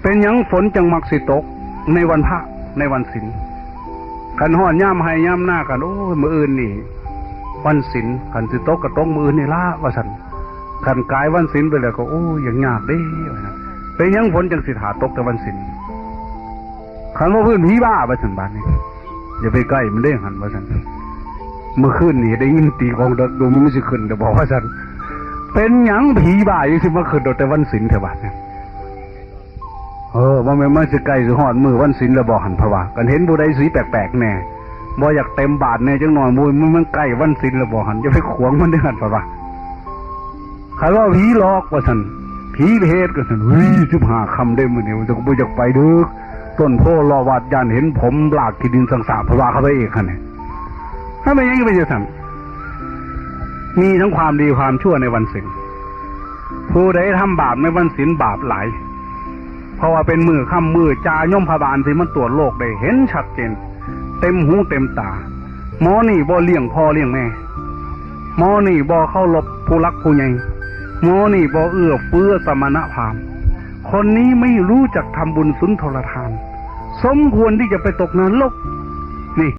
เป็นหยังฝนจังมักสิตกในวันพระในวันศีลขันห่อนย่ำให้ย่ำหน้ากันโอ้ยมืออื่นนี่วันศีลขันสิตกกระตกมืออื่นนี่ละว่าสันขันกายวันศีลไปแล้วก็โอ้ยอย่างยากเด้เป็นหยังฝนจังสิถาตกแต่วันศีลขันว่าพื้นผีบ้าว่าสันบ้านนี้อย่าไปใกล้มันเด้หันว่าสันเมื่อคืนนี่ได้ยินตีกองดูมันไม่สิขึ้นแต่บอกว่าสันเป็นหยังผีบ้าอยู่สิมาขึ้นแต่วันศีลเถอะบ้านเนี่ยว่าไม่มาสิไกลสิหอดมือวันศีลแล้วบอกหันพะว่ากันเห็นบุได้สีแปลกๆแน่บ่อยากเต็มบาทแน่จังหน่อยมือมันใกล้วันศีลแล้วบอกหันจะไปขวางมันได้หันพะว่าใครว่าผีหลอกว่าสันผีเพศก็สัน15 คำได้มือเนี่ยมันจะบ่อยากไปดึกต้นโพรอวัดยานเห็นผมหลากที่ดินสังสารพะว่าเข้าไปเอกค่ะเนี่ยถ้าไม่ยังไม่จะสันมีทั้งความดีความชั่วในวันศีลผู้ใดทำบาปในวันศีลบาปหลายเพราะว่าเป็นมือค่ำมือจาย่อมพบาลที่มันตรวจโรคได้เห็นชัดเจนเต็มหูเต็มตาหมอนี่บ่เลี้ยงพ่อเลี้ยงแม่หมอนี่บ่เข้ารบผู้รักผู้ใหญ่หมอนี่บ่เอื้อเฟื้อสมณพราหมณ์คนนี้ไม่รู้จักทำบุญสุนทรทานสมควรที่จะไปตกนรกนี่